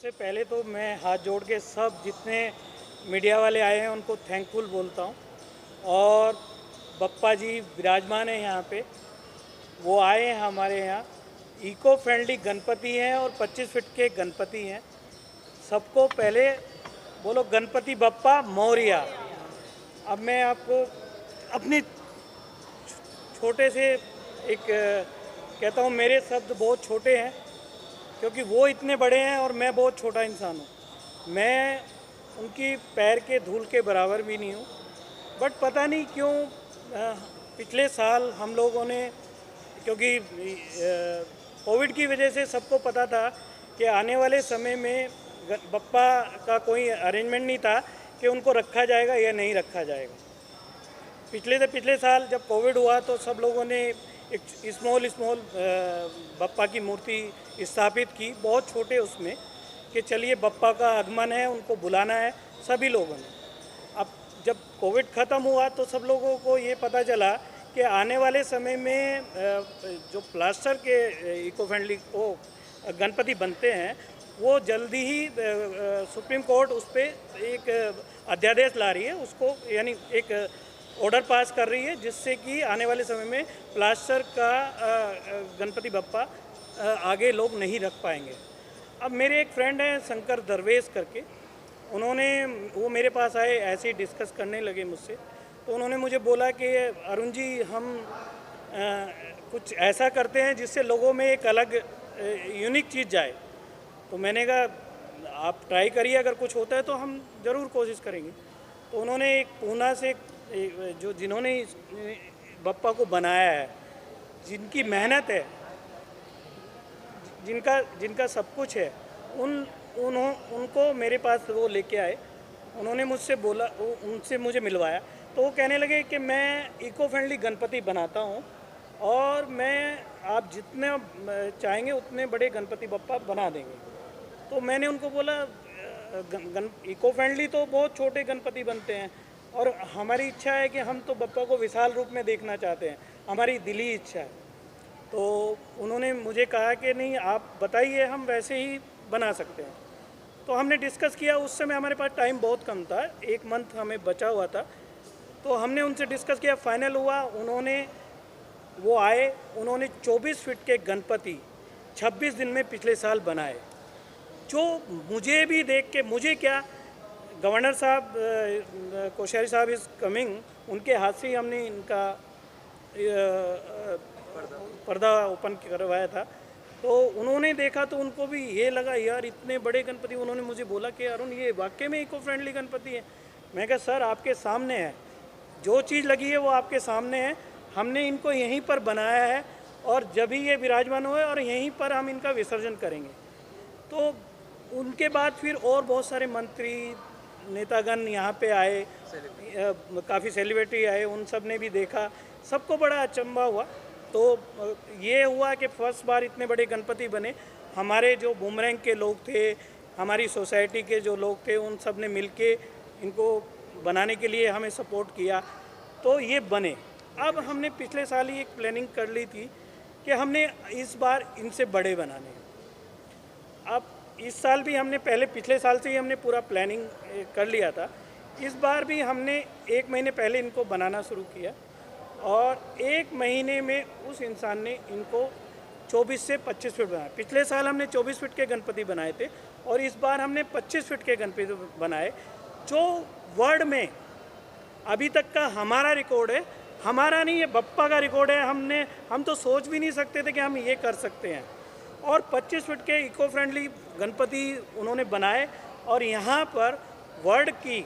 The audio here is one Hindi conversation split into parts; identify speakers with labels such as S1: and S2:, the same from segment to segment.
S1: सबसे पहले तो मैं हाथ जोड़ के सब जितने मीडिया वाले आए हैं उनको थैंकफुल बोलता हूँ। और बप्पा जी विराजमान हैं यहाँ पे, वो आए हैं हमारे यहाँ। इको फ्रेंडली गणपति हैं और 25 फीट के गणपति हैं। सबको पहले बोलो गणपति बप्पा मोरिया। अब मैं आपको अपनी छोटे से एक कहता हूँ, मेरे शब्द बहुत छोटे हैं क्योंकि वो इतने बड़े हैं और मैं बहुत छोटा इंसान हूँ। मैं उनकी पैर के धूल के बराबर भी नहीं हूँ। बट पता नहीं क्यों पिछले साल हम लोगों ने, क्योंकि कोविड की वजह से सबको पता था कि आने वाले समय में बप्पा का कोई अरेंजमेंट नहीं था कि उनको रखा जाएगा या नहीं रखा जाएगा। पिछले साल जब कोविड हुआ तो सब लोगों ने एक स्मॉल बप्पा की मूर्ति स्थापित की, बहुत छोटे उसमें, कि चलिए बप्पा का आगमन है, उनको बुलाना है सभी लोगों ने। अब जब कोविड ख़त्म हुआ तो सब लोगों को ये पता चला कि आने वाले समय में जो प्लास्टर के इको फ्रेंडली वो गणपति बनते हैं, वो जल्दी ही सुप्रीम कोर्ट उस पर एक अध्यादेश ला रही है, उसको यानी एक ऑर्डर पास कर रही है, जिससे कि आने वाले समय में प्लास्टर का गणपति बप्पा आगे लोग नहीं रख पाएंगे। अब मेरे एक फ्रेंड हैं शंकर दरवेश करके, वो मेरे पास आए, ऐसे ही डिस्कस करने लगे मुझसे। तो उन्होंने मुझे बोला कि अरुण जी, हम कुछ ऐसा करते हैं जिससे लोगों में एक अलग यूनिक चीज़ जाए। तो मैंने कहा आप ट्राई करिए, अगर कुछ होता है तो हम ज़रूर कोशिश करेंगे। तो उन्होंने एक पूना से जिन्होंने बप्पा को बनाया है, जिनकी मेहनत है, जिनका सब कुछ है, उनको मेरे पास वो लेके आए। उन्होंने मुझसे बोला, उनसे मुझे मिलवाया, तो वो कहने लगे कि मैं इको फ्रेंडली गणपति बनाता हूँ और आप जितने चाहेंगे उतने बड़े गणपति बप्पा बना देंगे। तो मैंने उनको बोला इको फ्रेंडली तो बहुत छोटे गणपति बनते हैं और हमारी इच्छा है कि हम तो बप्पा को विशाल रूप में देखना चाहते हैं, हमारी दिली इच्छा है। तो उन्होंने मुझे कहा कि नहीं, आप बताइए, हम वैसे ही बना सकते हैं। तो हमने डिस्कस किया। उस समय हमारे पास टाइम बहुत कम था, 1 मंथ हमें बचा हुआ था। तो हमने उनसे डिस्कस किया, फाइनल हुआ। वो आए, उन्होंने 24 फीट के गणपति 26 दिन में पिछले साल बनाए, जो मुझे भी देख के, मुझे क्या, गवर्नर साहब कोश्यारी साहब इज़ कमिंग, उनके हाथ से ही हमने इनका पर्दा ओपन करवाया था। तो उन्होंने देखा तो उनको भी ये लगा, यार इतने बड़े गणपति। उन्होंने मुझे बोला कि अरुण, ये वाकई में इको फ्रेंडली गणपति है। मैं कहा सर, आपके सामने है, जो चीज़ लगी है वो आपके सामने है। हमने इनको यहीं पर बनाया है और जब ही ये विराजमान हुए और यहीं पर हम इनका विसर्जन करेंगे। तो उनके बाद फिर और बहुत सारे मंत्री, नेतागण यहाँ पे आए, काफ़ी सेलिब्रिटी आए, उन सब ने भी देखा, सबको बड़ा अचंभा हुआ। तो ये हुआ कि फर्स्ट बार इतने बड़े गणपति बने। हमारे जो बूमरैंग के लोग थे, हमारी सोसाइटी के जो लोग थे, उन सब ने मिलके इनको बनाने के लिए हमें सपोर्ट किया, तो ये बने। अब हमने पिछले साल ही एक प्लानिंग कर ली थी कि हमने इस बार इनसे बड़े बनाने हैं। अब इस साल भी हमने पिछले साल से ही हमने पूरा प्लानिंग कर लिया था। इस बार भी हमने 1 महीने पहले इनको बनाना शुरू किया और 1 महीने में उस इंसान ने इनको 24 से 25 फीट बनाया। पिछले साल हमने 24 फीट के गणपति बनाए थे और इस बार हमने 25 फीट के गणपति बनाए, जो वर्ल्ड में अभी तक का हमारा रिकॉर्ड है। हमारा नहीं, ये बप्पा का रिकॉर्ड है। हम तो सोच भी नहीं सकते थे कि हम ये कर सकते हैं। और 25 फीट के इको फ्रेंडली गणपति उन्होंने बनाए और यहाँ पर वर्ल्ड की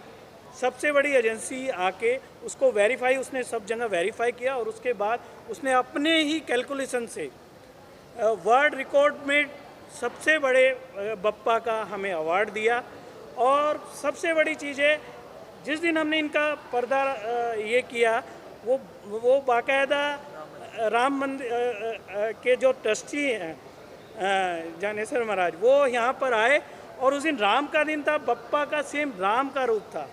S1: सबसे बड़ी एजेंसी आके उसको वेरीफाई, उसने सब जगह वेरीफाई किया और उसके बाद उसने अपने ही कैलकुलेशन से वर्ल्ड रिकॉर्ड में सबसे बड़े बप्पा का हमें अवार्ड दिया। और सबसे बड़ी चीज़ है, जिस दिन हमने इनका पर्दा ये किया, वो बाकायदा राम मंदिर के जो ट्रस्टी हैं ज्ञानेश्वर महाराज, वो यहाँ पर आए और उस दिन राम का दिन था, बप्पा का सेम राम का रूप था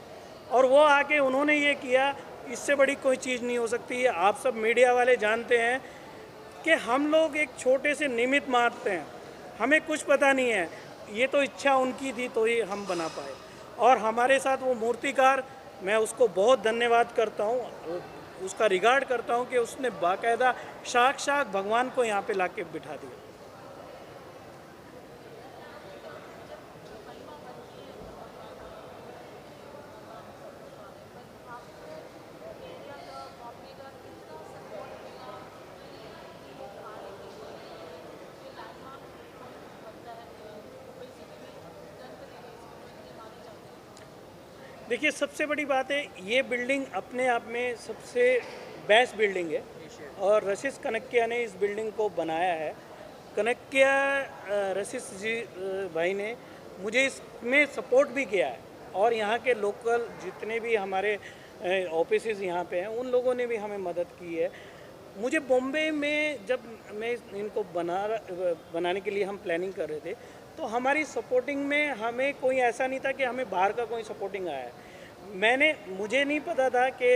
S1: और वो आके उन्होंने ये किया। इससे बड़ी कोई चीज़ नहीं हो सकती है। आप सब मीडिया वाले जानते हैं कि हम लोग एक छोटे से निमित्त मारते हैं, हमें कुछ पता नहीं है। ये तो इच्छा उनकी थी तो ही हम बना पाए। और हमारे साथ वो मूर्तिकार, मैं उसको बहुत धन्यवाद करता हूँ, उसका रिगार्ड करता हूँ कि उसने बाकायदा साक्षात भगवान को यहाँ पे लाके बिठा दिया। देखिए, सबसे बड़ी बात है, ये बिल्डिंग अपने आप में सबसे बेस्ट बिल्डिंग है और रशीस कनक्किया ने इस बिल्डिंग को बनाया है। कनक्किया रशीस जी भाई ने मुझे इसमें सपोर्ट भी किया है और यहाँ के लोकल जितने भी हमारे ऑफिसेज यहाँ पे हैं उन लोगों ने भी हमें मदद की है। मुझे बॉम्बे में जब मैं इनको बनाने के लिए हम प्लानिंग कर रहे थे तो हमारी सपोर्टिंग में हमें कोई ऐसा नहीं था कि हमें बाहर का कोई सपोर्टिंग आया है। मुझे नहीं पता था कि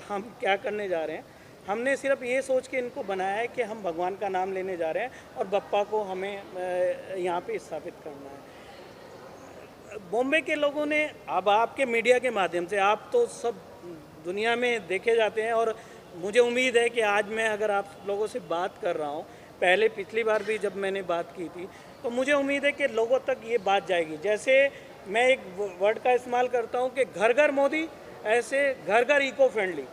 S1: हम क्या करने जा रहे हैं। हमने सिर्फ ये सोच के इनको बनाया है कि हम भगवान का नाम लेने जा रहे हैं और बप्पा को हमें यहाँ पे स्थापित करना है। बॉम्बे के लोगों ने, अब आपके मीडिया के माध्यम से आप तो सब दुनिया में देखे जाते हैं और मुझे उम्मीद है कि आज मैं अगर आप लोगों से बात कर रहा हूँ, पहले पिछली बार भी जब मैंने बात की थी, तो मुझे उम्मीद है कि लोगों तक ये बात जाएगी। जैसे मैं एक वर्ड का इस्तेमाल करता हूँ कि घर घर मोदी, ऐसे घर घर इको फ्रेंडली।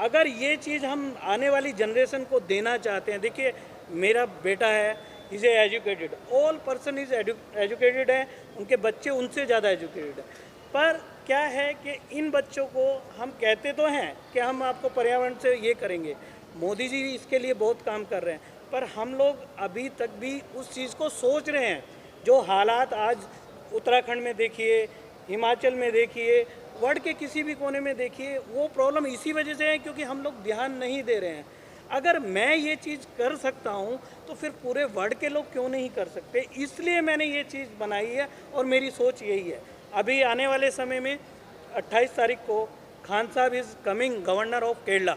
S1: अगर ये चीज़ हम आने वाली जनरेशन को देना चाहते हैं, देखिए मेरा बेटा है, is educated, all person is educated है, उनके बच्चे उनसे ज़्यादा एजुकेटेड है। पर क्या है कि इन बच्चों को हम कहते तो हैं कि हम आपको पर्यावरण से ये करेंगे, मोदी जी इसके लिए बहुत काम कर रहे हैं, पर हम लोग अभी तक भी उस चीज़ को सोच रहे हैं। जो हालात आज उत्तराखंड में देखिए, हिमाचल में देखिए, वर्ल्ड के किसी भी कोने में देखिए, वो प्रॉब्लम इसी वजह से है क्योंकि हम लोग ध्यान नहीं दे रहे हैं। अगर मैं ये चीज़ कर सकता हूँ तो फिर पूरे वर्ल्ड के लोग क्यों नहीं कर सकते? इसलिए मैंने ये चीज़ बनाई है और मेरी सोच यही है। अभी आने वाले समय में 28 तारीख को खान साहब is coming governor of Kerala,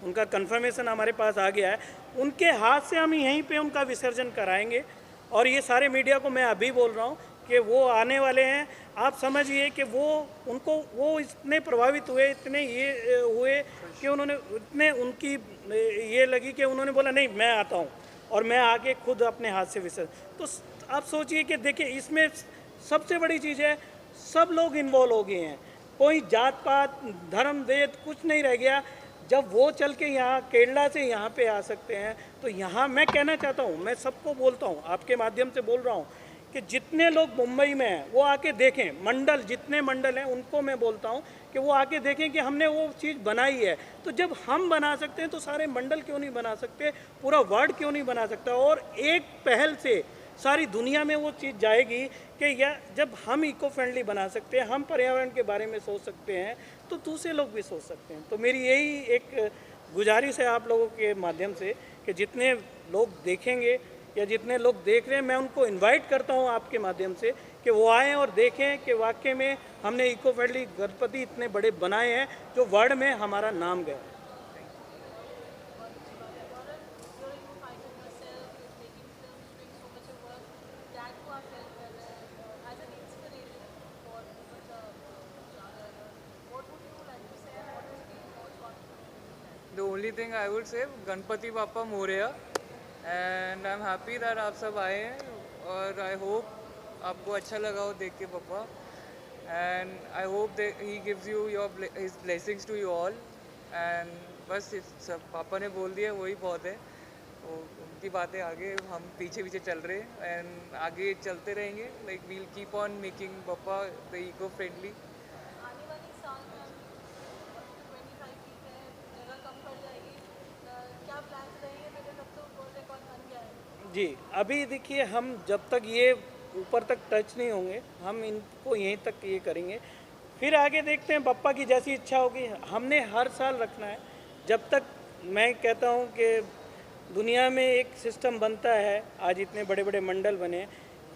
S1: उनका कंफर्मेशन हमारे पास आ गया है। उनके हाथ से हम यहीं पे उनका विसर्जन कराएंगे और ये सारे मीडिया को मैं अभी बोल रहा हूँ कि वो आने वाले हैं। आप समझिए कि वो इतने प्रभावित हुए, इतने ये हुए कि उन्होंने इतने उनकी ये लगी कि उन्होंने बोला नहीं मैं आता हूँ और मैं आके खुद अपने हाथ से विसर्जन। तो आप सोचिए कि देखिए इसमें सबसे बड़ी चीज़ है, सब लोग इन्वॉल्व हो गए हैं, कोई जात पात धर्म वेद कुछ नहीं रह गया। जब वो चल के यहाँ केरला से यहाँ पे आ सकते हैं तो यहाँ मैं कहना चाहता हूँ, मैं सबको बोलता हूँ, आपके माध्यम से बोल रहा हूँ कि जितने लोग मुंबई में हैं वो आके देखें। मंडल, जितने मंडल हैं उनको मैं बोलता हूँ कि वो आके देखें कि हमने वो चीज़ बनाई है। तो जब हम बना सकते हैं तो सारे मंडल क्यों नहीं बना सकते, पूरा वर्ल्ड क्यों नहीं बना सकता? और एक पहल से सारी दुनिया में वो चीज़ जाएगी कि या जब हम इको फ्रेंडली बना सकते हैं, हम पर्यावरण के बारे में सोच सकते हैं, तो दूसरे लोग भी सोच सकते हैं। तो मेरी यही एक गुजारिश है आप लोगों के माध्यम से कि जितने लोग देखेंगे या जितने लोग देख रहे हैं, मैं उनको इनवाइट करता हूं आपके माध्यम से कि वो आएँ और देखें कि वाकई में हमने इको फ्रेंडली गणपति इतने बड़े बनाए हैं जो वर्ल्ड में हमारा नाम गया।
S2: The only thing I would say, Ganpati Bappa Morya, and I am happy that आप सब आए हैं और आई होप आपको अच्छा लगा हो देख के पापा, and I hope he gives you your his blessings to you all. And बस सब पापा ने बोल दिया वही बहुत है, तो उनकी बातें आगे हम पीछे पीछे चल रहे हैं एंड आगे चलते रहेंगे। Like we'll keep on making पापा द इको फ्रेंडली।
S1: जी, अभी देखिए हम जब तक ये ऊपर तक टच नहीं होंगे, हम इनको यहीं तक ये करेंगे, फिर आगे देखते हैं बप्पा की जैसी इच्छा होगी। हमने हर साल रखना है। जब तक मैं कहता हूँ कि दुनिया में एक सिस्टम बनता है, आज इतने बड़े बड़े मंडल बने,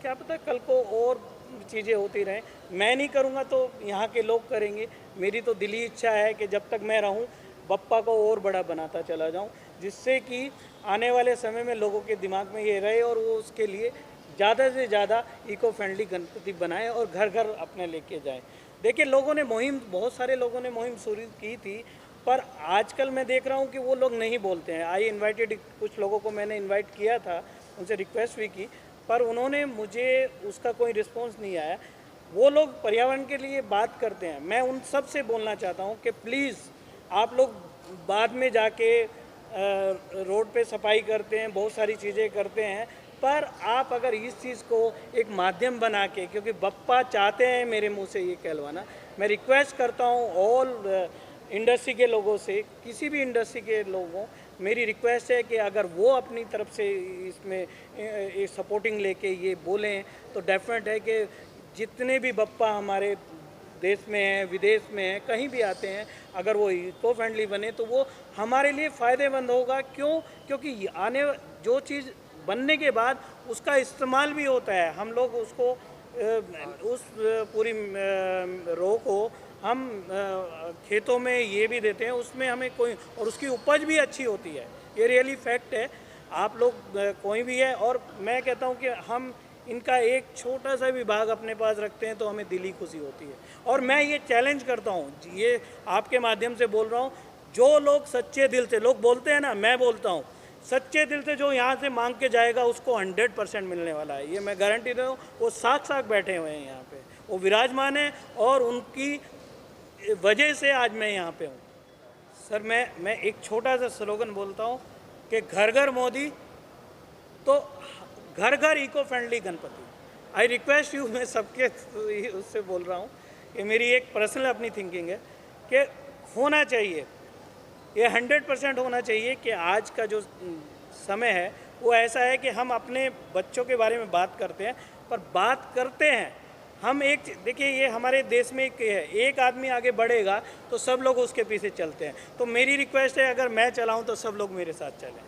S1: क्या पता कल को और चीज़ें होती रहें। मैं नहीं करूँगा तो यहाँ के लोग करेंगे। मेरी तो दिली इच्छा है कि जब तक मैं रहूँ बप्पा को और बड़ा बनाता चला जाऊँ, जिससे कि आने वाले समय में लोगों के दिमाग में ये रहे और वो उसके लिए ज़्यादा से ज़्यादा इको फ्रेंडली गणपति बनाएं और घर घर अपने लेके जाएं। देखिए लोगों ने मुहिम, बहुत सारे लोगों ने मुहिम शुरू की थी, पर आजकल मैं देख रहा हूँ कि वो लोग नहीं बोलते हैं। आई इनवाइटेड, कुछ लोगों को मैंने इनवाइट किया था, उनसे रिक्वेस्ट भी की, पर उन्होंने मुझे उसका कोई रिस्पॉन्स नहीं आया। वो लोग पर्यावरण के लिए बात करते हैं। मैं उन सब से बोलना चाहता हूँ कि प्लीज़ आप लोग बाद में जाके रोड पे सफाई करते हैं, बहुत सारी चीज़ें करते हैं, पर आप अगर इस चीज़ को एक माध्यम बना के, क्योंकि बप्पा चाहते हैं मेरे मुंह से ये कहलवाना, मैं रिक्वेस्ट करता हूँ ऑल इंडस्ट्री के लोगों से, किसी भी इंडस्ट्री के लोगों, मेरी रिक्वेस्ट है कि अगर वो अपनी तरफ से इसमें सपोर्टिंग लेके ये बोलें तो डेफिनेट है कि जितने भी बप्पा हमारे देश में हैं, विदेश में हैं, कहीं भी आते हैं, अगर वो इको फ्रेंडली बने तो वो हमारे लिए फ़ायदेमंद होगा। क्यों? क्योंकि आने जो चीज़ बनने के बाद उसका इस्तेमाल भी होता है। हम लोग उसको उस पूरी रो को हम खेतों में ये भी देते हैं, उसमें हमें कोई, और उसकी उपज भी अच्छी होती है। ये रियली फैक्ट है। आप लोग कोई भी है, और मैं कहता हूँ कि हम इनका एक छोटा सा भी भाग अपने पास रखते हैं तो हमें दिली खुशी होती है। और मैं ये चैलेंज करता हूँ, ये आपके माध्यम से बोल रहा हूँ, जो लोग सच्चे दिल से, लोग बोलते हैं ना, मैं बोलता हूँ सच्चे दिल से जो यहाँ से मांग के जाएगा उसको 100% मिलने वाला है। ये मैं गारंटी दे रहा हूँ। वो साथ बैठे हुए हैं यहाँ पे, वो विराजमान है, और उनकी वजह से आज मैं यहाँ पे हूँ। सर मैं एक छोटा सा स्लोगन बोलता हूँ कि घर घर मोदी तो घर घर eco friendly Ganpati. I request you, मैं सबके उससे बोल रहा हूँ कि मेरी एक पर्सनल अपनी थिंकिंग है कि होना चाहिए, ये 100% होना चाहिए कि आज का जो समय है वो ऐसा है कि हम अपने बच्चों के बारे में बात करते हैं, पर बात करते हैं हम एक, देखिए ये हमारे देश में एक आदमी आगे बढ़ेगा तो सब लोग उसके पीछे चलते हैं। तो मेरी रिक्वेस्ट है, अगर मैं चलाऊं तो सब लोग मेरे साथ चलें।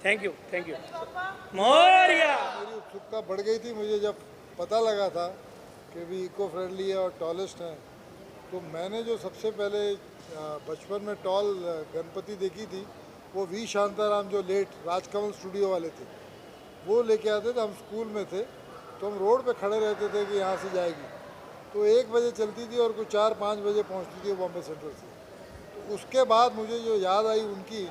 S1: Thank you, thank you. Morya.
S3: मेरी उत्सुकता बढ़ गई थी मुझे जब पता लगा था कि भी इको फ्रेंडली है और टॉलेस्ट है। तो मैंने जो सबसे पहले बचपन में टॉल गणपति देखी थी वो वी शांताराम, जो लेट राजकमल स्टूडियो वाले थे, वो लेके आते थे। हम स्कूल में थे तो हम रोड पे खड़े रहते थे कि यहाँ से जाएगी, तो 1 बजे चलती थी और कुछ 4-5 बजे पहुँचती थी बॉम्बे सेंट्रल से। तो उसके बाद मुझे जो याद आई उनकी,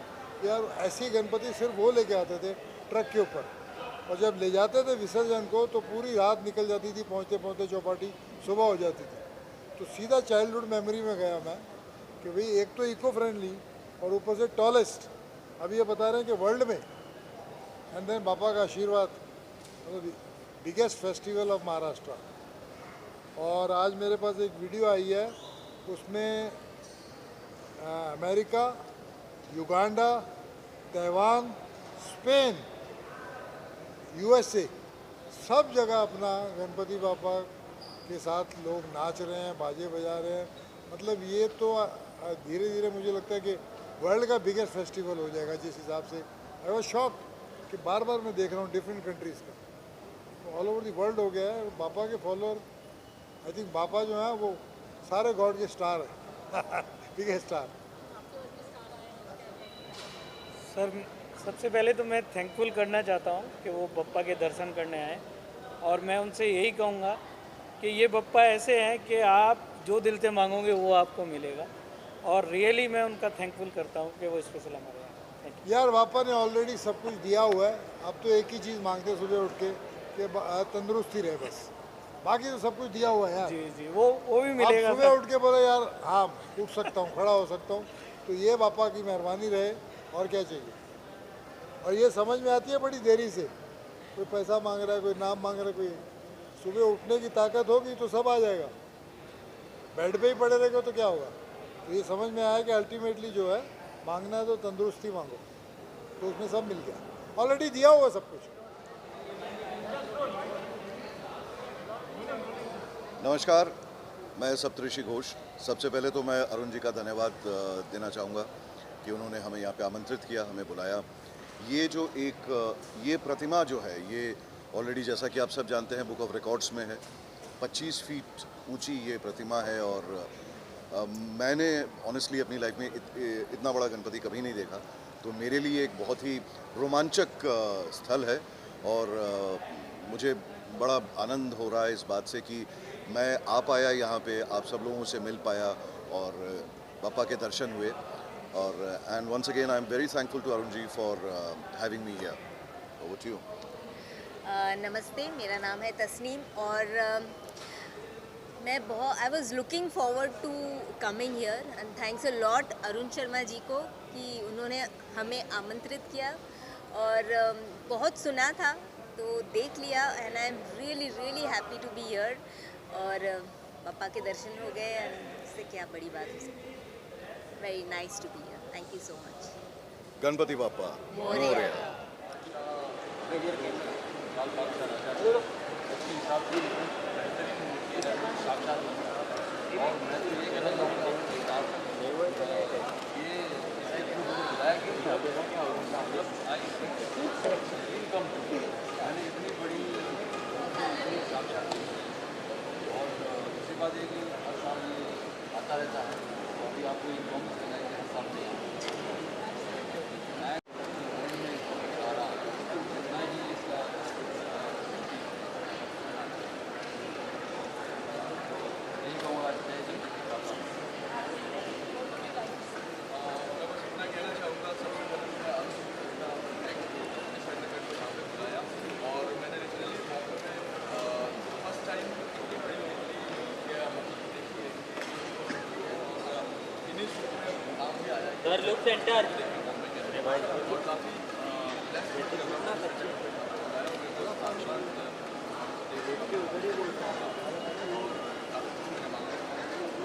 S3: यार ऐसी गणपति सिर्फ वो लेके आते थे ट्रक के ऊपर, और जब ले जाते थे विसर्जन को तो पूरी रात निकल जाती थी, पहुँचते पहुँचते चौपाटी सुबह हो जाती थी। तो सीधा चाइल्डहुड मेमोरी में गया मैं कि भाई एक तो इको फ्रेंडली और ऊपर से टॉलेस्ट। अभी ये बता रहे हैं कि वर्ल्ड में, एंड देन बापा का आशीर्वाद, मतलब बिगेस्ट फेस्टिवल ऑफ महाराष्ट्र। और आज मेरे पास एक वीडियो आई है, उसमें America, Uganda, Taiwan, Spain, USA, सब जगह अपना गणपति बापा के साथ लोग नाच रहे हैं, बाजे बजा रहे हैं। मतलब ये तो धीरे धीरे मुझे लगता है कि वर्ल्ड का बिगेस्ट फेस्टिवल हो जाएगा जिस हिसाब से। आई वॉज शॉक कि बार बार मैं देख रहा हूँ डिफरेंट कंट्रीज़ का, तो ऑल ओवर दी वर्ल्ड हो गया है। बापा के फॉलोअर, आई थिंक बापा जो है वो सारे गॉड के स्टार है बिगेस्ट स्टार।
S1: सर सबसे पहले तो मैं थैंकफुल करना चाहता हूँ कि वो बप्पा के दर्शन करने आए, और मैं उनसे यही कहूँगा कि ये बप्पा ऐसे हैं कि आप जो दिल से मांगोगे वो आपको मिलेगा, और रियली मैं उनका थैंकफुल करता हूँ कि वो स्पेशल हमारे यहाँ। Thank you.
S3: यार बापा ने ऑलरेडी सब कुछ दिया हुआ है, अब तो एक ही चीज़ मांगते हैं सुबह उठ के कि तंदुरुस्ती रहे बस, बाकी तो सब कुछ दिया हुआ है यार।
S1: जी जी, वो भी मिलेगा।
S3: आप सुबह उठ के बोले यार हाँ उठ सकता हूँ, खड़ा हो सकता हूँ, तो ये बापा की मेहरबानी रहे, और क्या चाहिए। और ये समझ में आती है बड़ी देरी से, कोई पैसा मांग रहा है, कोई नाम मांग रहा है, कोई सुबह उठने की ताकत होगी तो सब आ जाएगा। बेड पे ही पड़े रहेगा तो क्या होगा। तो ये समझ में आया कि अल्टीमेटली जो है मांगना है तो तंदुरुस्ती मांगो, तो उसमें सब मिल गया, ऑलरेडी दिया हुआ सब कुछ।
S4: नमस्कार, मैं सप्तऋषि घोष। सबसे पहले तो मैं अरुण जी का धन्यवाद देना चाहूँगा कि उन्होंने हमें यहाँ पे आमंत्रित किया, हमें बुलाया। ये जो ये प्रतिमा जो है ये ऑलरेडी, जैसा कि आप सब जानते हैं, बुक ऑफ रिकॉर्ड्स में है। 25 फीट ऊंची ये प्रतिमा है, और मैंने ऑनेस्टली अपनी लाइफ में इतना बड़ा गणपति कभी नहीं देखा, तो मेरे लिए एक बहुत ही रोमांचक स्थल है। और मुझे बड़ा आनंद हो रहा है इस बात से कि मैं आ पाया यहाँ पे, आप सब लोगों से मिल पाया और पापा के दर्शन हुए और and once again I am very thankful to Arun ji for having me here. Over to you.
S5: नमस्ते, मेरा नाम है तस्नीम और I was looking forward to coming here and thanks a lot Arun Sharma ji को कि उन्होंने हमें आमंत्रित किया और बहुत सुना था तो देख लिया and I am really really happy to be here और पापा के दर्शन हो गए एंड इससे क्या बड़ी बात हो सकती है। Very nice to be here, thank you so much.
S4: Ganpati Bappa
S5: Morya.
S6: बात है कि हर साल ये आता रहता है तो अभी आपको इन्फॉर्म करना है कि हर साल में जितना ही इसका यही कहूँगा जय जी मैं कहना चाहूँगा सबसे पहले और मैंने first time
S1: sir look centre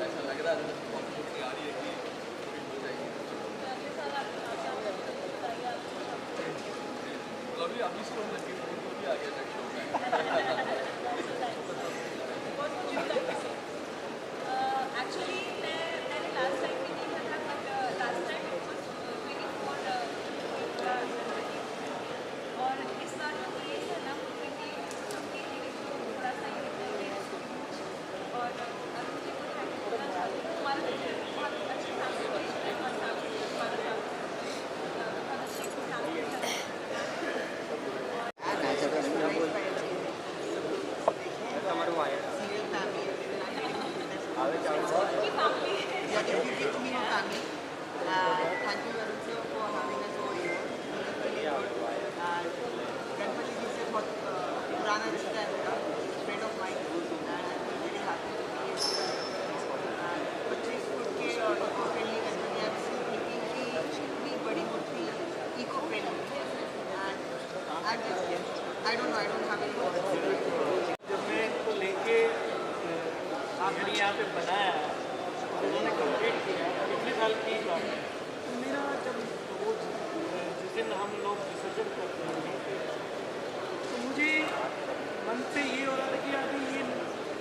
S6: ऐसा लग रहा है आ रही है कि हो जाएगी अभी अभी से लगे भी आ गया शो में
S7: एक्चुअली मैंने लास्ट टाइम भी देखा था but last time it was 24 और इस बार ये ना क्योंकि सबके लिए थोड़ा सा ये और अरुण जी को थैंक यू बोलना चाहती हूँ। हमारा बहुत अच्छी फैमिली है, हमारा
S8: Thank you, Arun sir, for having us over here. Ganpati ji से बहुत पुराना रिश्ता है मेरा, friend of mine, and I'm very happy to be here. 25 foot के और eco-friendly Ganpati, I'm still thinking कि इतनी बड़ी मूर्ति eco-friendly and I don't know, I don't have any words.
S1: जब मैं इनको लेके आखिरी यहाँ पे बनाया उन्होंने कंप्लीट किया, कितने साल की बात है तो मेरा जब वो जिस दिन हम लोग विसर्जन करते हैं तो मुझे मन से ये हो रहा था कि अभी ये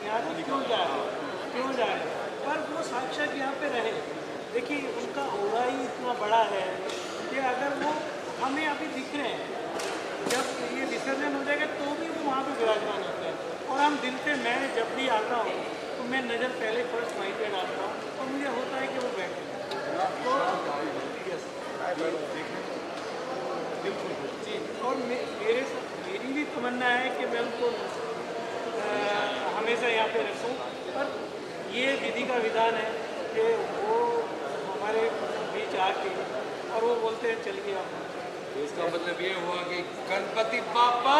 S1: यहाँ से क्यों जा रहे हैं, पर वो साक्षात यहाँ पे रहे। देखिए उनका ओरा ही इतना बड़ा है कि अगर वो हमें अभी दिख रहे हैं, जब ये विसर्जन हो जाएगा तो भी वो वहाँ पे विराजमान होते हैं और हम दिल से, मैं जब भी आता हूँ तो मैं नज़र पहले फर्स्ट वहीं पे डालता हूँ और मुझे होता है कि वो बैठे तो जी। और मेरी भी तमन्ना है कि मैं उनको हमेशा यहाँ पे रखूँ, पर ये विधि का विधान है कि वो हमारे बीच आके और वो बोलते हैं चलिए आप।
S6: तो इसका मतलब ये हुआ कि गणपति बापा